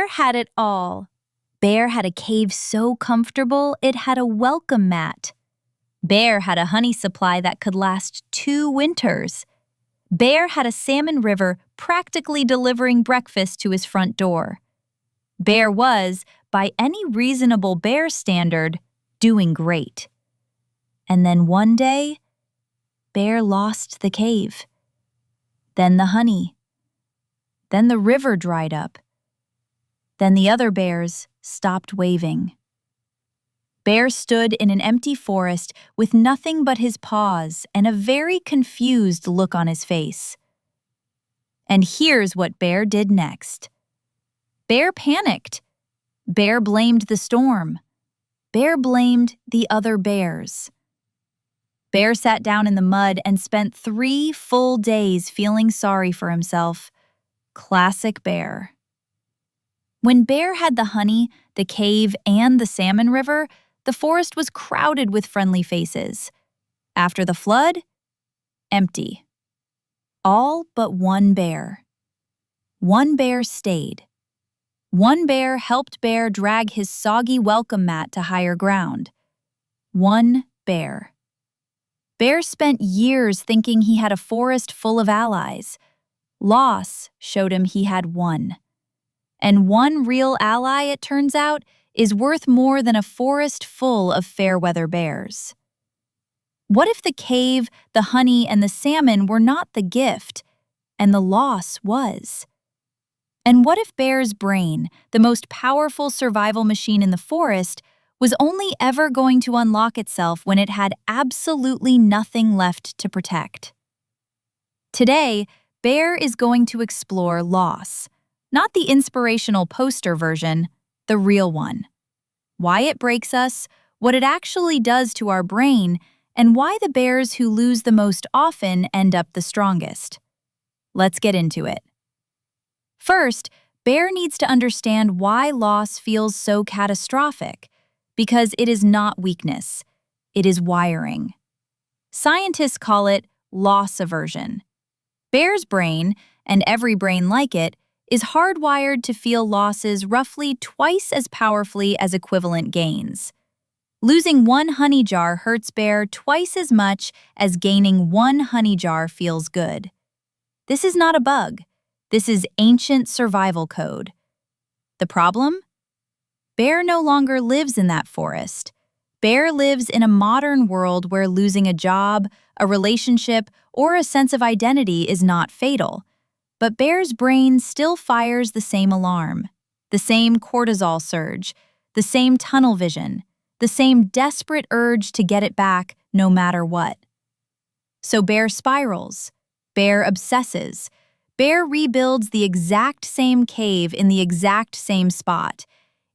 Bear had it all. Bear had a cave so comfortable it had a welcome mat. Bear had a honey supply that could last 2 winters. Bear had a salmon river practically delivering breakfast to his front door. Bear was, by any reasonable bear standard, doing great. And then one day, Bear lost the cave. Then the honey. Then the river dried up. Then the other bears stopped waving. Bear stood in an empty forest with nothing but his paws and a very confused look on his face. And here's what Bear did next. Bear panicked. Bear blamed the storm. Bear blamed the other bears. Bear sat down in the mud and spent 3 full days feeling sorry for himself. Classic Bear. When Bear had the honey, the cave, and the salmon river, the forest was crowded with friendly faces. After the flood, empty. All but one bear. One bear stayed. One bear helped Bear drag his soggy welcome mat to higher ground. One bear. Bear spent years thinking he had a forest full of allies. Loss showed him he had one. And one real ally, it turns out, is worth more than a forest full of fair-weather bears. What if the cave, the honey, and the salmon were not the gift, and the loss was? And what if Bear's brain, the most powerful survival machine in the forest, was only ever going to unlock itself when it had absolutely nothing left to protect? Today, Bear is going to explore loss, not the inspirational poster version, the real one. Why it breaks us, what it actually does to our brain, and why the bears who lose the most often end up the strongest. Let's get into it. First, Bear needs to understand why loss feels so catastrophic, because it is not weakness, it is wiring. Scientists call it loss aversion. Bear's brain, and every brain like it, is hardwired to feel losses roughly twice as powerfully as equivalent gains. Losing one honey jar hurts Bear twice as much as gaining one honey jar feels good. This is not a bug. This is ancient survival code. The problem? Bear no longer lives in that forest. Bear lives in a modern world where losing a job, a relationship, or a sense of identity is not fatal. But Bear's brain still fires the same alarm, the same cortisol surge, the same tunnel vision, the same desperate urge to get it back no matter what. So Bear spirals. Bear obsesses. Bear rebuilds the exact same cave in the exact same spot,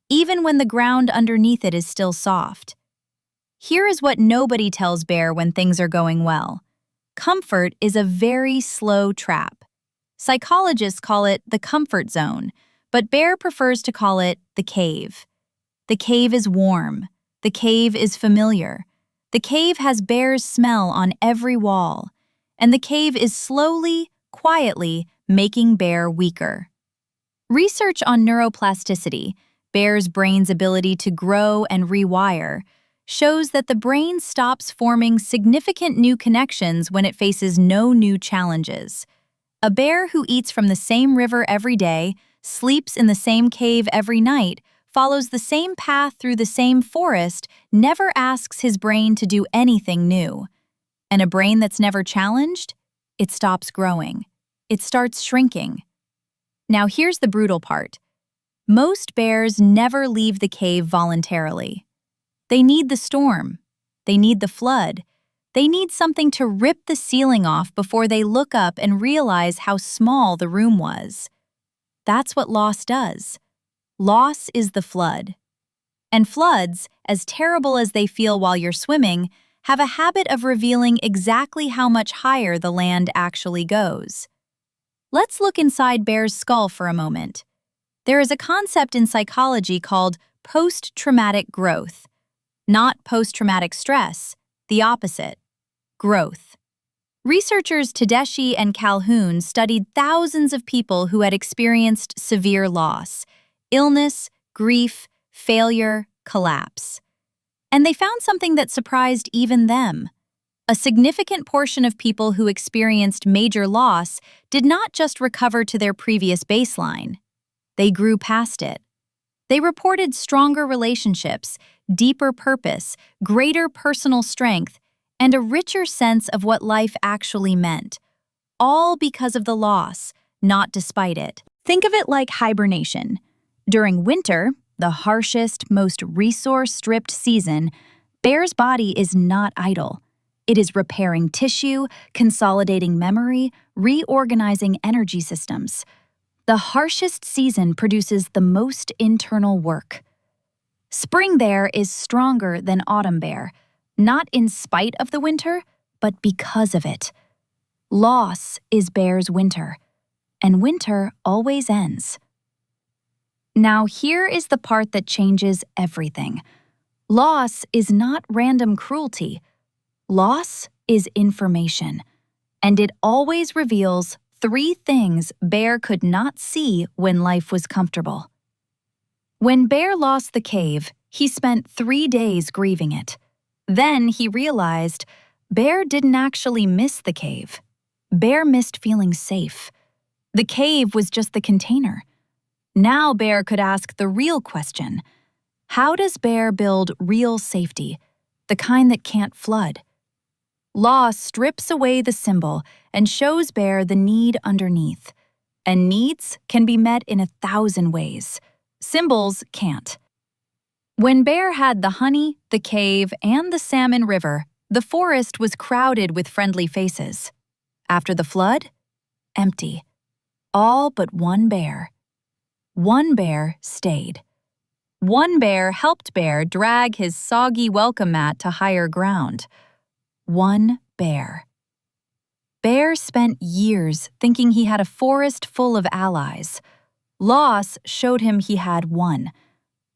even when the ground underneath it is still soft. Here is what nobody tells Bear when things are going well. Comfort is a very slow trap. Psychologists call it the comfort zone, but Bear prefers to call it the cave. The cave is warm. The cave is familiar. The cave has Bear's smell on every wall. And the cave is slowly, quietly making Bear weaker. Research on neuroplasticity, Bear's brain's ability to grow and rewire, shows that the brain stops forming significant new connections when it faces no new challenges. A bear who eats from the same river every day, sleeps in the same cave every night, follows the same path through the same forest, never asks his brain to do anything new. And a brain that's never challenged? It stops growing. It starts shrinking. Now here's the brutal part. Most bears never leave the cave voluntarily. They need the storm. They need the flood. They need something to rip the ceiling off before they look up and realize how small the room was. That's what loss does. Loss is the flood. And floods, as terrible as they feel while you're swimming, have a habit of revealing exactly how much higher the land actually goes. Let's look inside Bear's skull for a moment. There is a concept in psychology called post-traumatic growth. Not post-traumatic stress, the opposite. Growth. Researchers Tedeschi and Calhoun studied thousands of people who had experienced severe loss. illness, grief, failure, collapse. And they found something that surprised even them. A significant portion of people who experienced major loss did not just recover to their previous baseline. They grew past it. They reported stronger relationships, deeper purpose, greater personal strength, and a richer sense of what life actually meant, all because of the loss, not despite it. Think of it like hibernation. During winter, the harshest, most resource-stripped season, Bear's body is not idle. It is repairing tissue, consolidating memory, reorganizing energy systems. The harshest season produces the most internal work. Spring Bear is stronger than Autumn Bear, not in spite of the winter, but because of it. Loss is Bear's winter, and winter always ends. Now here is the part that changes everything. Loss is not random cruelty. Loss is information, and it always reveals 3 things Bear could not see when life was comfortable. When Bear lost the cave, he spent 3 days grieving it. Then he realized Bear didn't actually miss the cave. Bear missed feeling safe. The cave was just the container. Now Bear could ask the real question. How does Bear build real safety, the kind that can't flood? Loss strips away the symbol and shows Bear the need underneath. And needs can be met in 1,000 ways. Symbols can't. When Bear had the honey, the cave, and the salmon river, the forest was crowded with friendly faces. After the flood, empty. All but one bear. One bear stayed. One bear helped Bear drag his soggy welcome mat to higher ground. One bear. Bear spent years thinking he had a forest full of allies. Loss showed him he had one.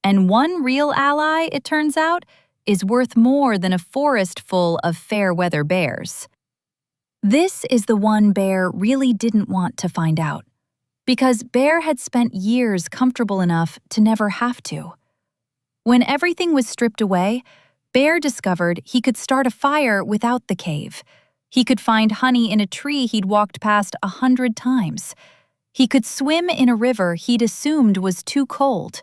And one real ally, it turns out, is worth more than a forest full of fair-weather bears. This is the one Bear really didn't want to find out, because Bear had spent years comfortable enough to never have to. When everything was stripped away, Bear discovered he could start a fire without the cave. He could find honey in a tree he'd walked past 100 times. He could swim in a river he'd assumed was too cold.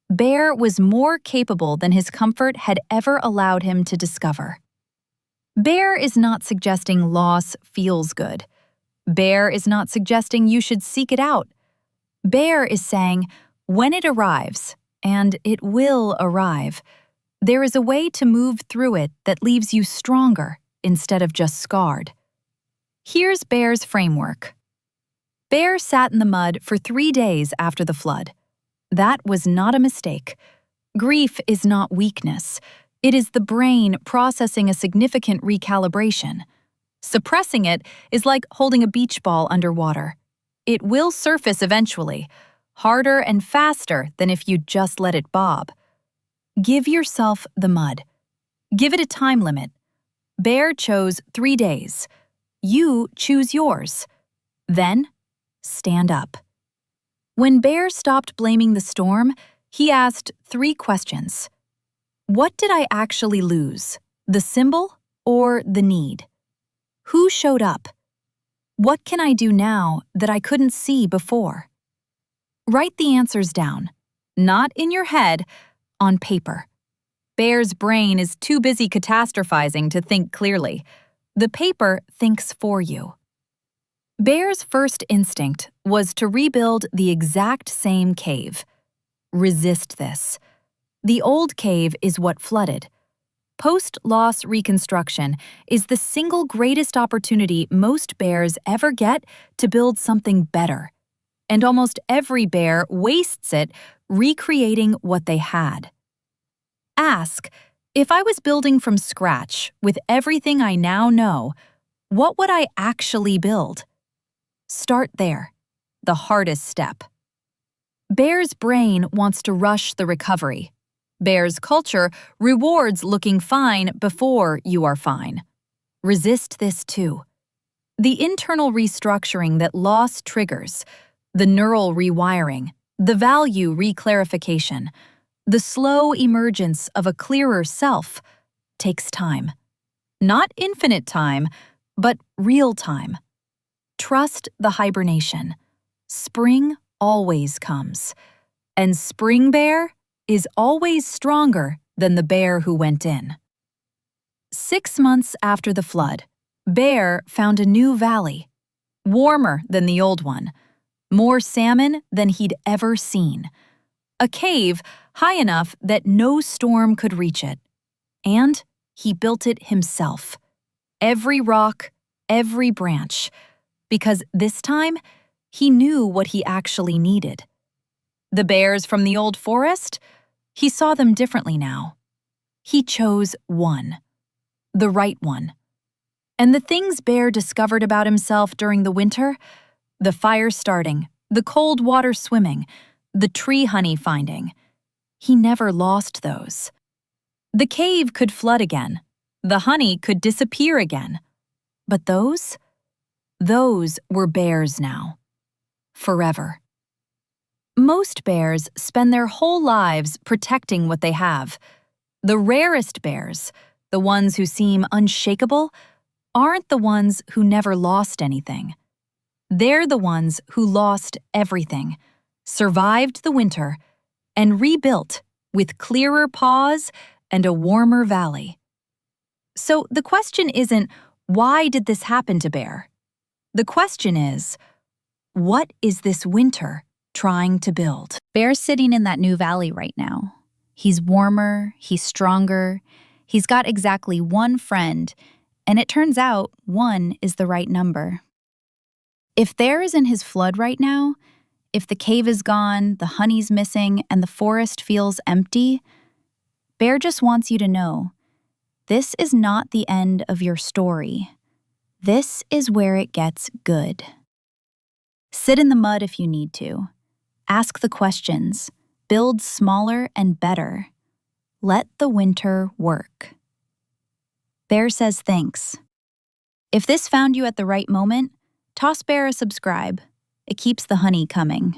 Bear was more capable than his comfort had ever allowed him to discover. Bear is not suggesting loss feels good. Bear is not suggesting you should seek it out. Bear is saying, when it arrives, and it will arrive, there is a way to move through it that leaves you stronger instead of just scarred. Here's Bear's framework. Bear sat in the mud for 3 days after the flood. That was not a mistake. Grief is not weakness. It is the brain processing a significant recalibration. Suppressing it is like holding a beach ball underwater. It will surface eventually, harder and faster than if you just let it bob. Give yourself the mud. Give it a time limit. Bear chose 3 days. You choose yours. Then, stand up. When Bear stopped blaming the storm, he asked 3 questions. What did I actually lose? The symbol or the need? Who showed up? What can I do now that I couldn't see before? Write the answers down, not in your head, on paper. Bear's brain is too busy catastrophizing to think clearly. The paper thinks for you. Bear's first instinct was to rebuild the exact same cave. Resist this. The old cave is what flooded. Post-loss reconstruction is the single greatest opportunity most bears ever get to build something better. And almost every bear wastes it recreating what they had. Ask, if I was building from scratch with everything I now know, what would I actually build? Start there, the hardest step. Bear's brain wants to rush the recovery. Bear's culture rewards looking fine before you are fine. Resist this too. The internal restructuring that loss triggers, the neural rewiring, The value reclarification, the slow emergence of a clearer self, takes time. Not infinite time, but real time. Trust the hibernation. Spring always comes. And spring bear is always stronger than the bear who went in. 6 months after the flood, Bear found a new valley, warmer than the old one, more salmon than he'd ever seen, a cave high enough that no storm could reach it. And he built it himself. Every rock, every branch, because this time he knew what he actually needed. The bears from the old forest? He saw them differently now. He chose one, the right one. And the things Bear discovered about himself during the winter, the fire starting, the cold water swimming, the tree honey finding, he never lost those. The cave could flood again. The honey could disappear again. But those were Bears now. Forever. Most bears spend their whole lives protecting what they have. The rarest bears, the ones who seem unshakable, aren't the ones who never lost anything. They're the ones who lost everything, survived the winter, and rebuilt with clearer paws and a warmer valley. So the question isn't, why did this happen to Bear? The question is, what is this winter trying to build? Bear's sitting in that new valley right now. He's warmer, he's stronger, he's got exactly one friend, and it turns out 1 is the right number. If there is in his flood right now, if the cave is gone, the honey's missing, and the forest feels empty, Bear just wants you to know, this is not the end of your story. This is where it gets good. Sit in the mud if you need to. Ask the questions. Build smaller and better. Let the winter work. Bear says thanks. If this found you at the right moment, toss Bear a subscribe. It keeps the honey coming.